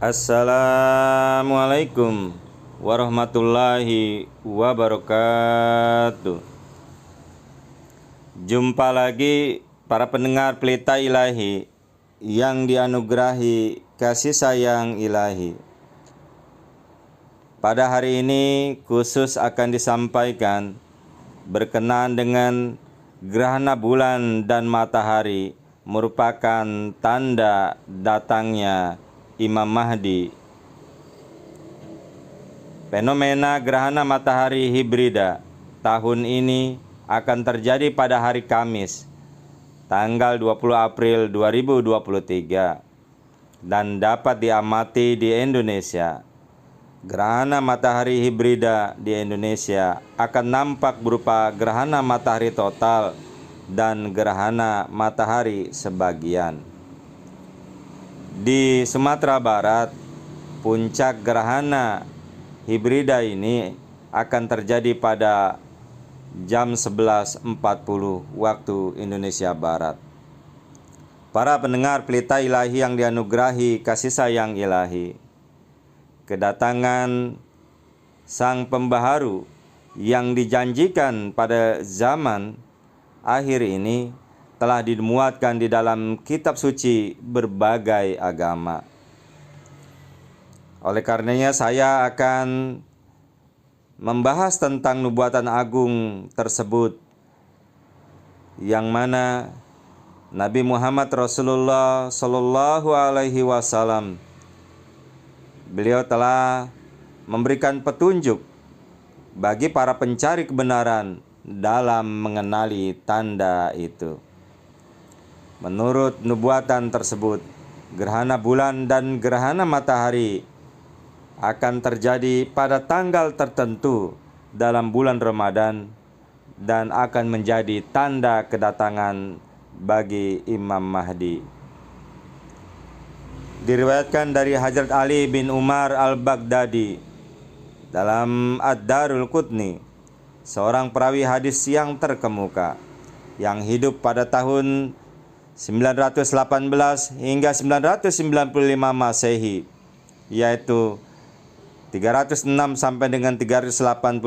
Assalamualaikum warahmatullahi wabarakatuh. Jumpa lagi para pendengar Pelita Ilahi yang dianugerahi kasih sayang ilahi. Pada hari ini khusus akan disampaikan berkenaan dengan gerhana bulan dan matahari merupakan tanda datangnya Imam Mahdi. Fenomena gerhana matahari hibrida tahun ini akan terjadi pada hari Kamis, tanggal 20 April 2023 dan dapat diamati di Indonesia. Gerhana matahari hibrida di Indonesia akan nampak berupa gerhana matahari total dan gerhana matahari sebagian. Di Sumatera Barat, puncak gerhana hibrida ini akan terjadi pada jam 11.40 waktu Indonesia Barat. Para pendengar Pelita Ilahi yang dianugerahi kasih sayang ilahi, kedatangan Sang Pembaharu yang dijanjikan pada zaman akhir ini telah dimuatkan di dalam kitab suci berbagai agama. Oleh karenanya saya akan membahas tentang nubuatan agung tersebut, yang mana Nabi Muhammad Rasulullah Sallallahu Alaihi Wasallam beliau telah memberikan petunjuk bagi para pencari kebenaran dalam mengenali tanda itu. Menurut nubuatan tersebut, gerhana bulan dan gerhana matahari akan terjadi pada tanggal tertentu dalam bulan Ramadan dan akan menjadi tanda kedatangan bagi Imam Mahdi. Diriwayatkan dari Hazrat Ali bin Umar al-Baghdadi dalam Ad-Darul Qutni, seorang perawi hadis yang terkemuka yang hidup pada tahun 918 hingga 995 Masehi, yaitu 306 sampai dengan 385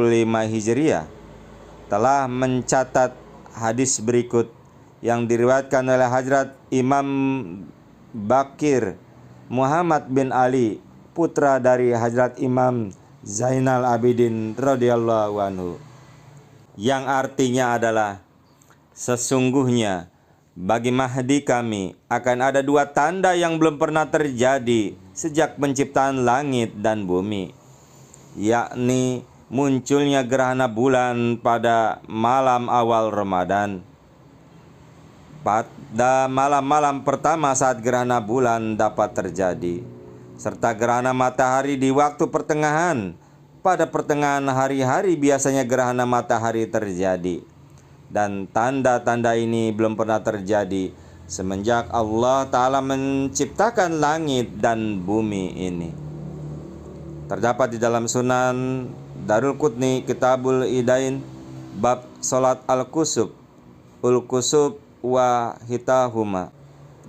Hijriah, telah mencatat hadis berikut yang diriwayatkan oleh Hazrat Imam Bakir Muhammad bin Ali, putra dari Hazrat Imam Zainal Abidin radhiyallahu anhu, yang artinya adalah, sesungguhnya bagi Mahdi kami akan ada dua tanda yang belum pernah terjadi sejak penciptaan langit dan bumi, yakni munculnya gerhana bulan pada malam awal Ramadan, pada malam-malam pertama saat gerhana bulan dapat terjadi, serta gerhana matahari di waktu pertengahan. Pada pertengahan hari-hari biasanya gerhana matahari terjadi, dan tanda-tanda ini belum pernah terjadi semenjak Allah Ta'ala menciptakan langit dan bumi ini. Terdapat di dalam Sunan Darul Qutni Kitabul Idain bab Salat al-Kusuf, ul-Kusuf wa hitahuma.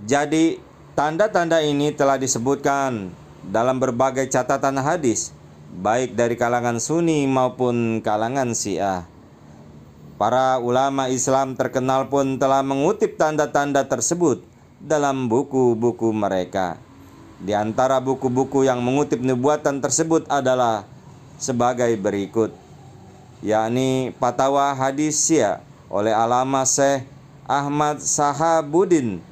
Jadi tanda-tanda ini telah disebutkan dalam berbagai catatan hadis, baik dari kalangan Sunni maupun kalangan Syiah. Para ulama Islam terkenal pun telah mengutip tanda-tanda tersebut dalam buku-buku mereka. Di antara buku-buku yang mengutip nubuatan tersebut adalah sebagai berikut, yakni Fatwa Hadis Syiah oleh Alama Syekh Ahmad Sahabuddin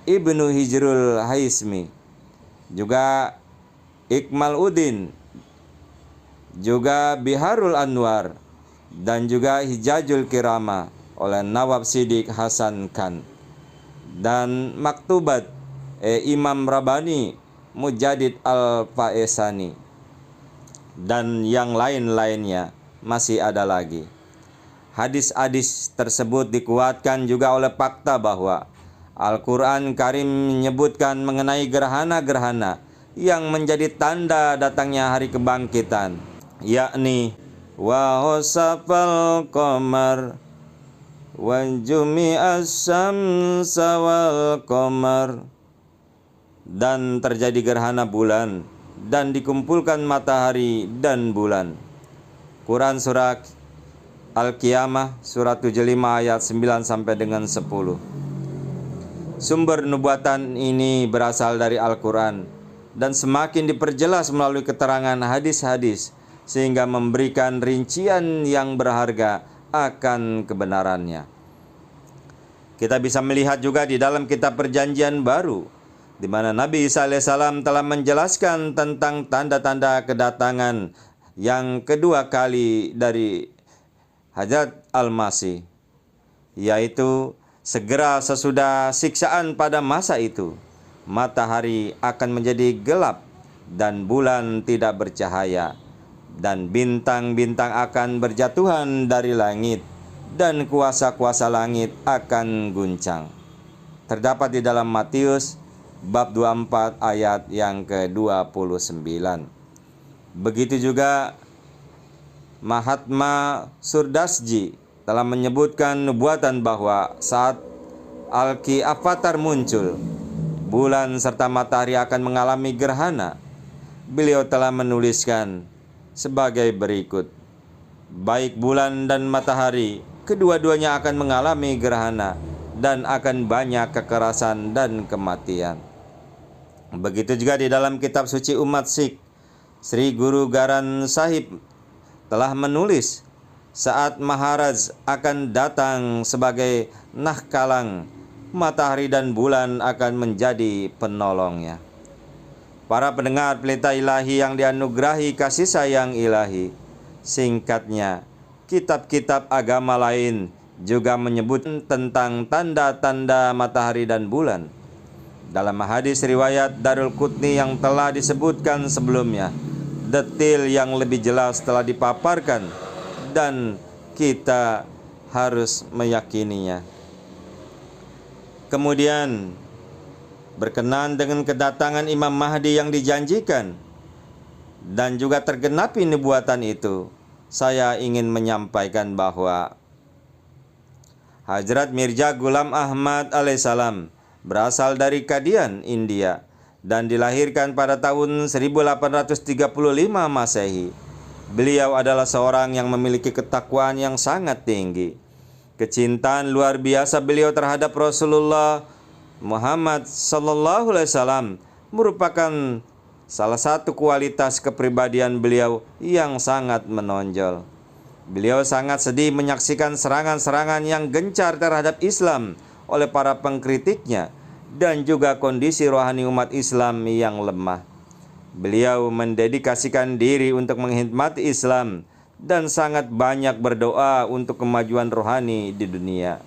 Ibnu Hijrul Haismi, juga Ikmal Udin, juga Biharul Anwar, dan juga Hijajul Kirama oleh Nawab Siddiq Hasan Khan, dan Maktubat Imam Rabbani Mujadid Al-Faisani, dan yang lain-lainnya masih ada lagi. Hadis-hadis tersebut dikuatkan juga oleh fakta bahwa Al-Quran Karim menyebutkan mengenai gerhana-gerhana yang menjadi tanda datangnya hari kebangkitan, yakni wa hosafal qamar wa jumi'as syamsa wal qamar, dan terjadi gerhana bulan dan dikumpulkan matahari dan bulan. Quran surah Al-Qiyamah surat 75 ayat 9 sampai dengan 10. Sumber nubuatan ini berasal dari Al-Quran dan semakin diperjelas melalui keterangan hadis-hadis sehingga memberikan rincian yang berharga akan kebenarannya. Kita bisa melihat juga di dalam kitab Perjanjian Baru, di mana Nabi Isa alaihissalam telah menjelaskan tentang tanda-tanda kedatangan yang kedua kali dari Hajat Al-Masih, yaitu segera sesudah siksaan pada masa itu, matahari akan menjadi gelap dan bulan tidak bercahaya, dan bintang-bintang akan berjatuhan dari langit, dan kuasa-kuasa langit akan guncang. Terdapat di dalam Matius bab 24 ayat yang ke-29. Begitu juga Mahatma Surdasji telah menyebutkan nubuatan bahwa saat Alki Avatar muncul, bulan serta matahari akan mengalami gerhana. Beliau telah menuliskan sebagai berikut: baik bulan dan matahari, kedua-duanya akan mengalami gerhana dan akan banyak kekerasan dan kematian. Begitu juga di dalam kitab suci umat Sikh, Sri Guru Garan Sahib telah menulis saat Maharaj akan datang sebagai Nahkalang, matahari dan bulan akan menjadi penolongnya. Para pendengar pelita ilahi yang dianugerahi kasih sayang ilahi, singkatnya, kitab-kitab agama lain juga menyebut tentang tanda-tanda matahari dan bulan. Dalam hadis riwayat Darul Qutni yang telah disebutkan sebelumnya, detil yang lebih jelas telah dipaparkan dan kita harus meyakininya. Kemudian, berkenan dengan kedatangan Imam Mahdi yang dijanjikan dan juga tergenapi nubuatan itu, saya ingin menyampaikan bahwa Hazrat Mirza Ghulam Ahmad alaihissalam berasal dari Kadian, India, dan dilahirkan pada tahun 1835 Masehi. Beliau adalah seorang yang memiliki ketakwaan yang sangat tinggi. Kecintaan luar biasa beliau terhadap Rasulullah Muhammad sallallahu alaihi wasallam merupakan salah satu kualitas kepribadian beliau yang sangat menonjol. Beliau sangat sedih menyaksikan serangan-serangan yang gencar terhadap Islam oleh para pengkritiknya dan juga kondisi rohani umat Islam yang lemah. Beliau mendedikasikan diri untuk mengkhidmati Islam dan sangat banyak berdoa untuk kemajuan rohani di dunia.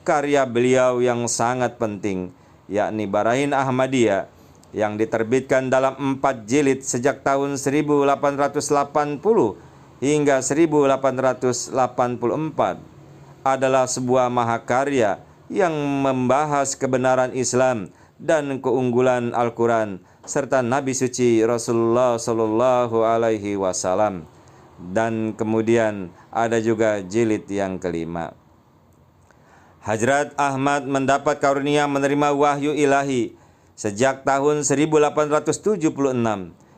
Karya beliau yang sangat penting, yakni Barahin Ahmadiyah, yang diterbitkan dalam 4 jilid sejak tahun 1880 hingga 1884, adalah sebuah mahakarya yang membahas kebenaran Islam dan keunggulan Al-Quran serta Nabi suci Rasulullah Sallallahu Alaihi Wasallam. Dan kemudian ada juga jilid yang kelima. Hazrat Ahmad mendapat karunia menerima wahyu ilahi sejak tahun 1876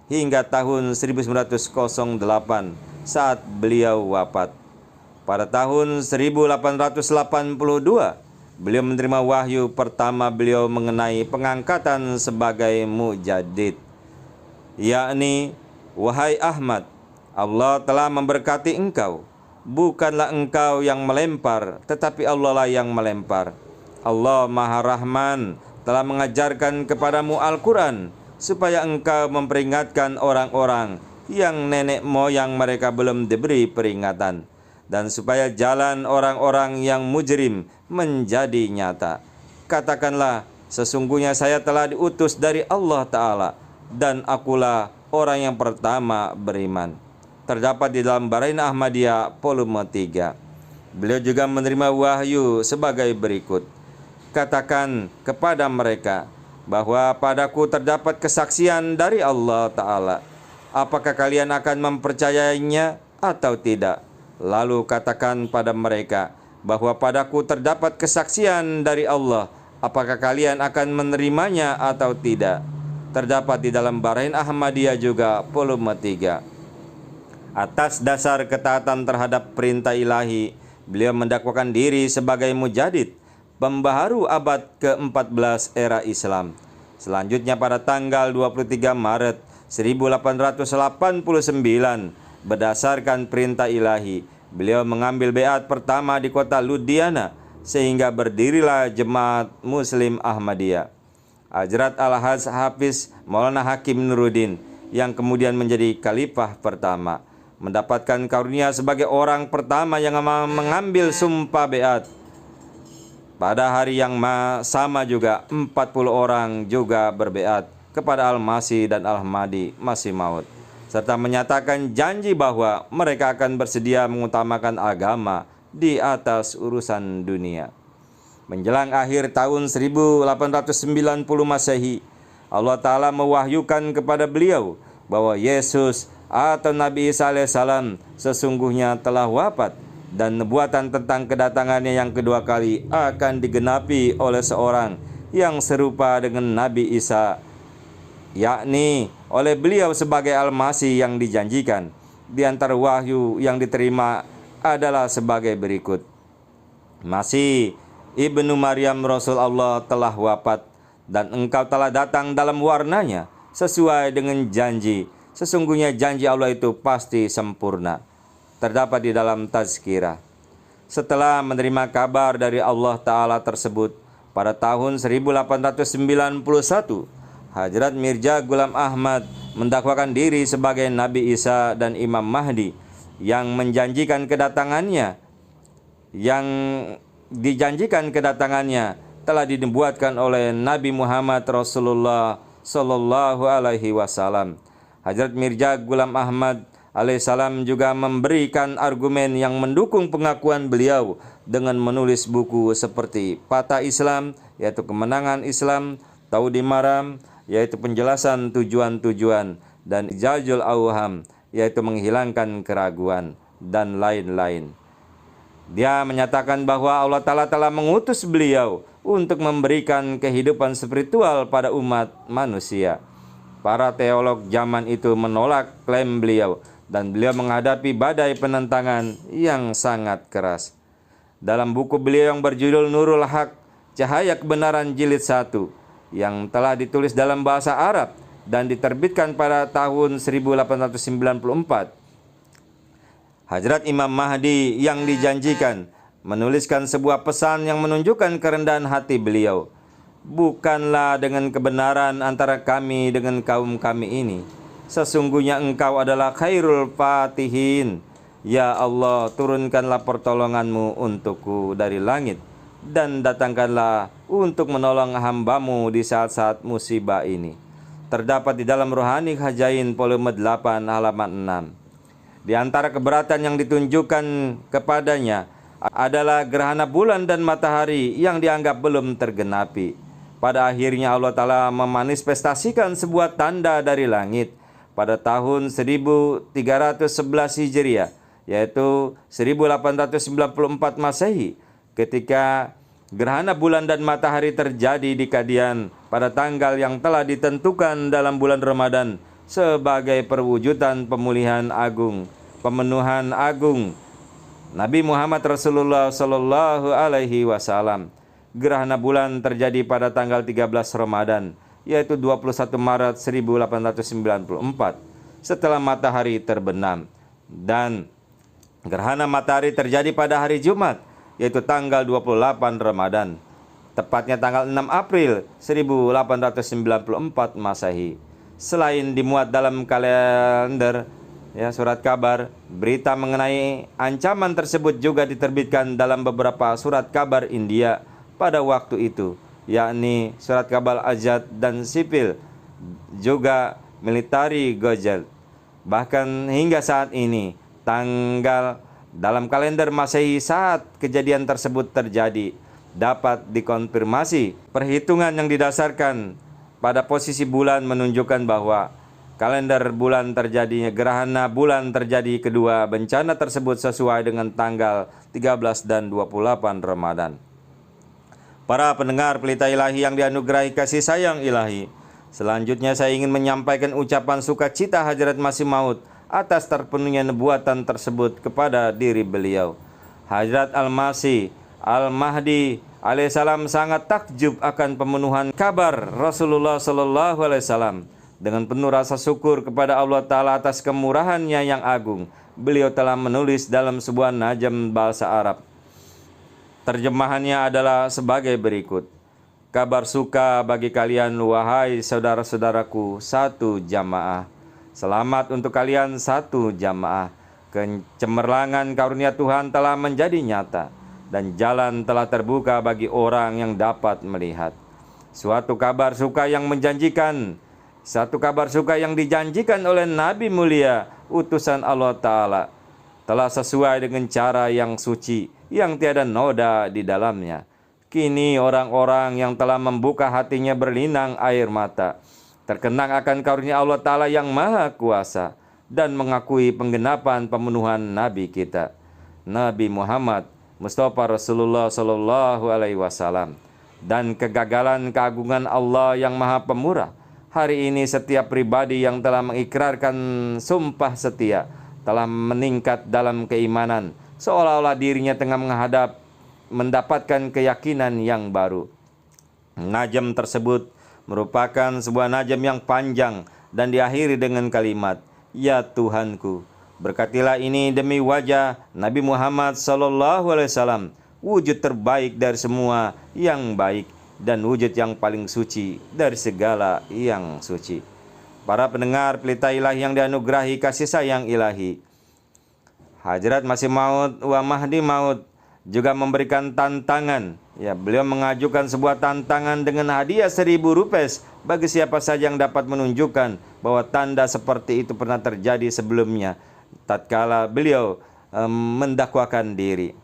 hingga tahun 1908 saat beliau wafat. Pada tahun 1882, beliau menerima wahyu pertama beliau mengenai pengangkatan sebagai mujaddid, yakni, wahai Ahmad, Allah telah memberkati engkau. Bukanlah engkau yang melempar, tetapi Allah lah yang melempar. Allah Maha Rahman telah mengajarkan kepadamu Al-Quran supaya engkau memperingatkan orang-orang yang nenek moyang mereka belum diberi peringatan, dan supaya jalan orang-orang yang mujrim menjadi nyata. Katakanlah, sesungguhnya saya telah diutus dari Allah Ta'ala, dan akulah orang yang pertama beriman. Terdapat di dalam Barahin Ahmadiyah volume 3. Beliau juga menerima wahyu sebagai berikut: katakan kepada mereka bahwa padaku terdapat kesaksian dari Allah Ta'ala. Apakah kalian akan mempercayainya atau tidak? Lalu katakan pada mereka bahwa padaku terdapat kesaksian dari Allah. Apakah kalian akan menerimanya atau tidak? terdapat di dalam Barahin Ahmadiyah juga volume 3. Atas dasar ketaatan terhadap perintah ilahi, beliau mendakwakan diri sebagai mujadid, pembaharu abad ke-14 era Islam. Selanjutnya pada tanggal 23 Maret 1889, berdasarkan perintah ilahi, beliau mengambil baiat pertama di kota Ludhiana, sehingga berdirilah Jemaat Muslim Ahmadiyah. Hazrat Al-Haj Hafiz Maulana Hakim Nuruddin yang kemudian menjadi khalifah pertama, mendapatkan karunia sebagai orang pertama yang mengambil sumpah baiat. Pada hari yang sama juga 40 orang juga berbaiat kepada Al-Masih dan Al-Mahdi Masih Maud, serta menyatakan janji bahwa mereka akan bersedia mengutamakan agama di atas urusan dunia. Menjelang akhir tahun 1890 Masehi, Allah Ta'ala mewahyukan kepada beliau bahwa Yesus atau Nabi Isa alaihissalam sesungguhnya telah wafat, dan nubuatan tentang kedatangannya yang kedua kali akan digenapi oleh seorang yang serupa dengan Nabi Isa, yakni oleh beliau sebagai Al-Masih yang dijanjikan. Di antara wahyu yang diterima adalah sebagai berikut. Masih Ibnu Maryam Rasul Allah telah wafat, dan engkau telah datang dalam warnanya sesuai dengan janji. Sesungguhnya janji Allah itu pasti sempurna. Terdapat di dalam Tazkirah. Setelah menerima kabar dari Allah Ta'ala tersebut, pada tahun 1891, Hadrat Mirza Ghulam Ahmad mendakwakan diri sebagai Nabi Isa dan Imam Mahdi yang menjanjikan kedatangannya, yang dijanjikan kedatangannya telah dinubuatkan oleh Nabi Muhammad Rasulullah Sallallahu Alaihi Wasallam. Hadrat Mirza Ghulam Ahmad alaihissalam juga memberikan argumen yang mendukung pengakuan beliau dengan menulis buku seperti Fatah Islam, yaitu kemenangan Islam, Taudi Maram, yaitu penjelasan tujuan-tujuan, dan Ijazul Auham, yaitu menghilangkan keraguan, dan lain-lain. Dia menyatakan bahwa Allah Ta'ala telah mengutus beliau untuk memberikan kehidupan spiritual pada umat manusia. Para teolog zaman itu menolak klaim beliau, dan beliau menghadapi badai penentangan yang sangat keras. Dalam buku beliau yang berjudul Nurul Haq, Cahaya Kebenaran Jilid 1, yang telah ditulis dalam bahasa Arab dan diterbitkan pada tahun 1894, Hadrat Imam Mahdi yang dijanjikan menuliskan sebuah pesan yang menunjukkan kerendahan hati beliau. Bukanlah dengan kebenaran antara kami dengan kaum kami ini. Sesungguhnya engkau adalah khairul fatihin. Ya Allah, turunkanlah pertolonganmu untukku dari langit, dan datangkanlah untuk menolong hambamu di saat-saat musibah ini. Terdapat di dalam Rohani Hajain volume 8 halaman 6. Di antara keberatan yang ditunjukkan kepadanya adalah gerhana bulan dan matahari yang dianggap belum tergenapi. Pada akhirnya Allah Ta'ala memanifestasikan sebuah tanda dari langit pada tahun 1311 Hijriah, yaitu 1894 Masehi, ketika gerhana bulan dan matahari terjadi di Kadian pada tanggal yang telah ditentukan dalam bulan Ramadan sebagai perwujudan pemulihan agung, pemenuhan agung Nabi Muhammad Rasulullah Sallallahu Alaihi Wasallam. Gerhana bulan terjadi pada tanggal 13 Ramadan, yaitu 21 Maret 1894, setelah matahari terbenam. Dan gerhana matahari terjadi pada hari Jumat, yaitu tanggal 28 Ramadan, tepatnya tanggal 6 April 1894 Masehi. Selain dimuat dalam kalender surat kabar, berita mengenai ancaman tersebut juga diterbitkan dalam beberapa surat kabar India pada waktu itu, yakni surat kabar Azad dan Sipil, juga Military Gazette. Bahkan hingga saat ini, tanggal dalam kalender Masehi saat kejadian tersebut terjadi dapat dikonfirmasi. Perhitungan yang didasarkan pada posisi bulan menunjukkan bahwa kalender bulan terjadinya gerhana bulan terjadi kedua bencana tersebut sesuai dengan tanggal 13 dan 28 Ramadan. Para pendengar pelita ilahi yang dianugerahi kasih sayang ilahi, Selanjutnya saya ingin menyampaikan ucapan sukacita Hadrat Masih Maud atas terpenuhnya nubuatan tersebut kepada diri beliau. Hadrat Al-Masih Al-Mahdi alaihissalam sangat takjub akan pemenuhan kabar Rasulullah sallallahu alaihi wasallam. Dengan penuh rasa syukur kepada Allah Ta'ala atas kemurahannya yang agung, beliau telah menulis dalam sebuah najm bahasa Arab. Terjemahannya adalah sebagai berikut. Kabar suka bagi kalian wahai saudara-saudaraku satu jamaah. Selamat untuk kalian satu jamaah. Kecemerlangan karunia Tuhan telah menjadi nyata dan jalan telah terbuka bagi orang yang dapat melihat. Suatu kabar suka yang menjanjikan, satu kabar suka yang dijanjikan oleh Nabi mulia, utusan Allah Ta'ala, telah sesuai dengan cara yang suci, yang tiada noda di dalamnya. Kini orang-orang yang telah membuka hatinya berlinang air mata, terkenang akan karunia Allah Ta'ala yang maha kuasa, dan mengakui penggenapan pemenuhan Nabi kita, Nabi Muhammad Mustafa Rasulullah Sallallahu Alaihi Wasallam, dan kegagalan keagungan Allah yang maha pemurah. Hari ini setiap pribadi yang telah mengikrarkan sumpah setia telah meningkat dalam keimanan, seolah-olah dirinya tengah mendapatkan keyakinan yang baru. Najm tersebut merupakan sebuah najm yang panjang dan diakhiri dengan kalimat, "Ya Tuhanku, berkatilah ini demi wajah Nabi Muhammad sallallahu alaihi wasallam, wujud terbaik dari semua yang baik dan wujud yang paling suci dari segala yang suci." Para pendengar pelita ilahi yang dianugerahi kasih sayang ilahi, Hadrat Masih Maud wa Mahdi Maud juga memberikan tantangan. Beliau mengajukan sebuah tantangan dengan hadiah 1.000 rupiah bagi siapa saja yang dapat menunjukkan bahwa tanda seperti itu pernah terjadi sebelumnya tatkala beliau mendakwakan diri.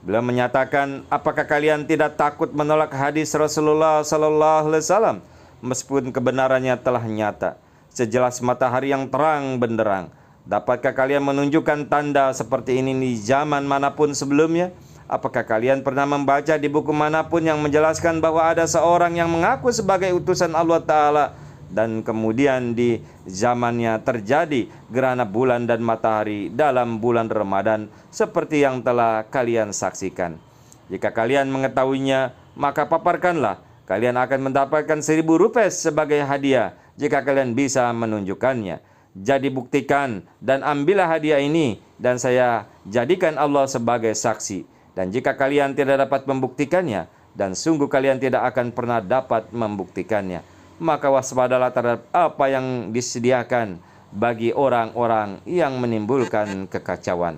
Beliau menyatakan, apakah kalian tidak takut menolak hadis Rasulullah sallallahu alaihi wasallam meskipun kebenarannya telah nyata, sejelas matahari yang terang benderang? Dapatkah kalian menunjukkan tanda seperti ini di zaman manapun sebelumnya? Apakah kalian pernah membaca di buku manapun yang menjelaskan bahwa ada seorang yang mengaku sebagai utusan Allah Ta'ala dan kemudian di zamannya terjadi gerhana bulan dan matahari dalam bulan Ramadan seperti yang telah kalian saksikan? Jika kalian mengetahuinya, maka paparkanlah. Kalian akan mendapatkan 1.000 rupiah sebagai hadiah jika kalian bisa menunjukkannya. Jadi buktikan dan ambillah hadiah ini, dan saya jadikan Allah sebagai saksi. Dan jika kalian tidak dapat membuktikannya, dan sungguh kalian tidak akan pernah dapat membuktikannya, maka waspadalah terhadap apa yang disediakan bagi orang-orang yang menimbulkan kekacauan.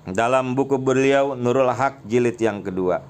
Dalam buku beliau Nurul Haq jilid yang kedua,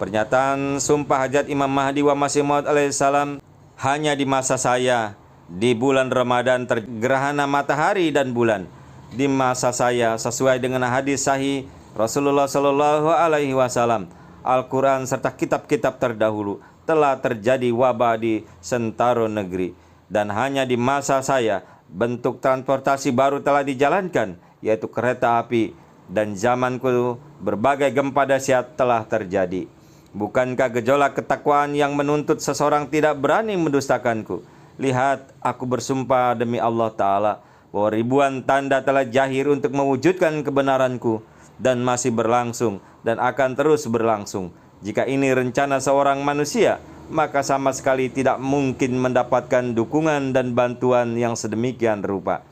pernyataan sumpah hajat Imam Mahdi wa Masih Maud alaihissalam, hanya di masa saya di bulan Ramadan tergerhana matahari dan bulan. Di masa saya sesuai dengan hadis sahih Rasulullah Sallallahu Alaihi Wasallam, Al-Quran serta kitab-kitab terdahulu, telah terjadi wabah di sentaro negeri. Dan hanya di masa saya bentuk transportasi baru telah dijalankan, yaitu kereta api, dan zamanku berbagai gempa dahsyat telah terjadi. Bukankah gejolak ketakwaan yang menuntut seseorang tidak berani mendustakanku? Lihat, aku bersumpah demi Allah Ta'ala bahwa ribuan tanda telah jahir untuk mewujudkan kebenaranku, dan masih berlangsung dan akan terus berlangsung. Jika ini rencana seorang manusia, maka sama sekali tidak mungkin mendapatkan dukungan dan bantuan yang sedemikian rupa.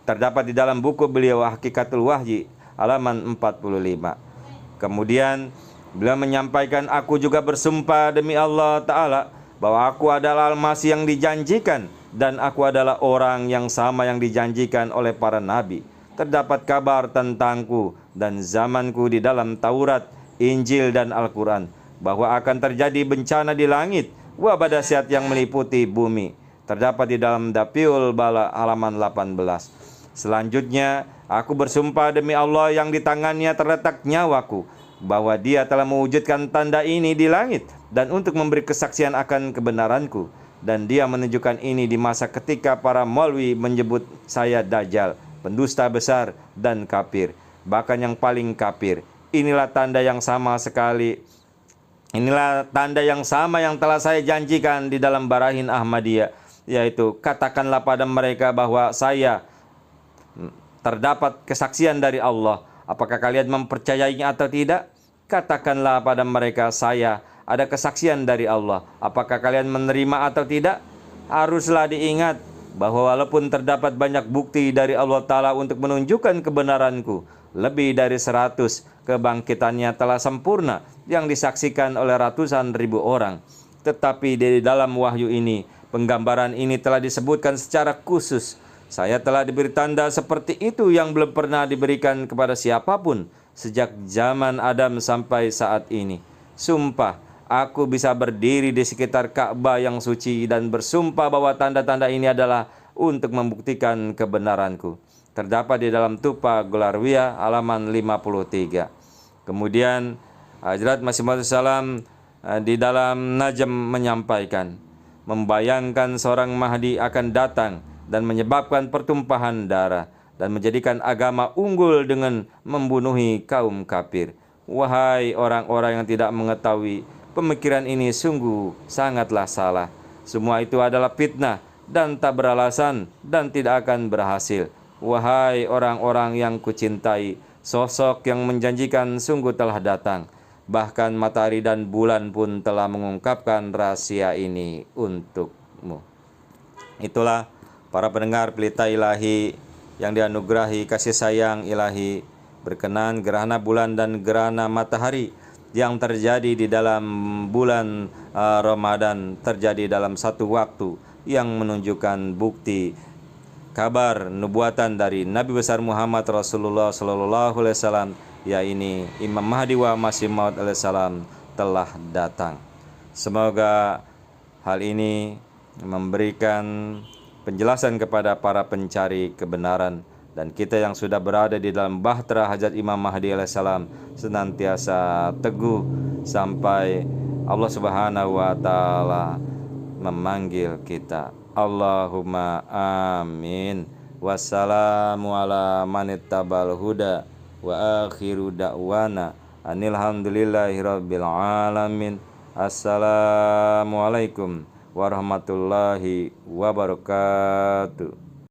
Terdapat di dalam buku beliau Hakikatul Wahyi halaman 45. Kemudian beliau menyampaikan, aku juga bersumpah demi Allah Ta'ala bahwa aku adalah Al-Masih yang dijanjikan, dan aku adalah orang yang sama yang dijanjikan oleh para nabi. Terdapat kabar tentangku dan zamanku di dalam Taurat, Injil, dan Al-Quran, bahwa akan terjadi bencana di langit, wabah dahsyat yang meliputi bumi. Terdapat di dalam Dafiul Bala halaman 18. Selanjutnya, aku bersumpah demi Allah yang di tangannya terletak nyawaku, bahwa dia telah mewujudkan tanda ini di langit, dan untuk memberi kesaksian akan kebenaranku. Dan dia menunjukkan ini di masa ketika para maulwi menyebut saya Dajjal, pendusta besar dan kafir, bahkan yang paling kafir. Inilah tanda yang sama sekali Inilah tanda yang sama yang telah saya janjikan di dalam Barahin Ahmadiyah, yaitu katakanlah pada mereka bahwa saya terdapat kesaksian dari Allah. Apakah kalian mempercayainya atau tidak? Katakanlah pada mereka, saya ada kesaksian dari Allah. Apakah kalian menerima atau tidak? Haruslah diingat bahwa walaupun terdapat banyak bukti dari Allah Ta'ala untuk menunjukkan kebenaranku, lebih dari 100 kebangkitannya telah sempurna yang disaksikan oleh ratusan ribu orang. Tetapi di dalam wahyu ini, penggambaran ini telah disebutkan secara khusus. Saya telah diberi tanda seperti itu yang belum pernah diberikan kepada siapapun sejak zaman Adam sampai saat ini. Sumpah, aku bisa berdiri di sekitar Ka'bah yang suci dan bersumpah bahwa tanda-tanda ini adalah untuk membuktikan kebenaranku. Terdapat di dalam Tupa Golarwiyah halaman 53. Kemudian Hadrat Masih Maud Salam di dalam Najm menyampaikan, membayangkan seorang Mahdi akan datang dan menyebabkan pertumpahan darah dan menjadikan agama unggul dengan membunuhi kaum kafir. Wahai orang-orang yang tidak mengetahui, pemikiran ini sungguh sangatlah salah. Semua itu adalah fitnah dan tak beralasan dan tidak akan berhasil. Wahai orang-orang yang kucintai, sosok yang menjanjikan sungguh telah datang. Bahkan matahari dan bulan pun telah mengungkapkan rahasia ini untukmu. Itulah para pendengar Pelita Ilahi yang dianugerahi kasih sayang ilahi, berkenan gerhana bulan dan gerhana matahari yang terjadi di dalam bulan Ramadan terjadi dalam satu waktu yang menunjukkan bukti kabar nubuatan dari Nabi besar Muhammad Rasulullah sallallahu alaihi wasallam, yaitu Imam Mahdi wa Masih Maud alaihi salam telah datang. Semoga hal ini memberikan penjelasan kepada para pencari kebenaran, dan kita yang sudah berada di dalam bahtera hajat Imam Mahdi alaihissalam senantiasa teguh sampai Allah Subhanahu wa taala memanggil kita. Allahumma amin. Wassalamu ala manittabal huda wa akhiru da'wana anilhamdulillahirabbil alamin. Assalamualaikum warahmatullahi wabarakatuh.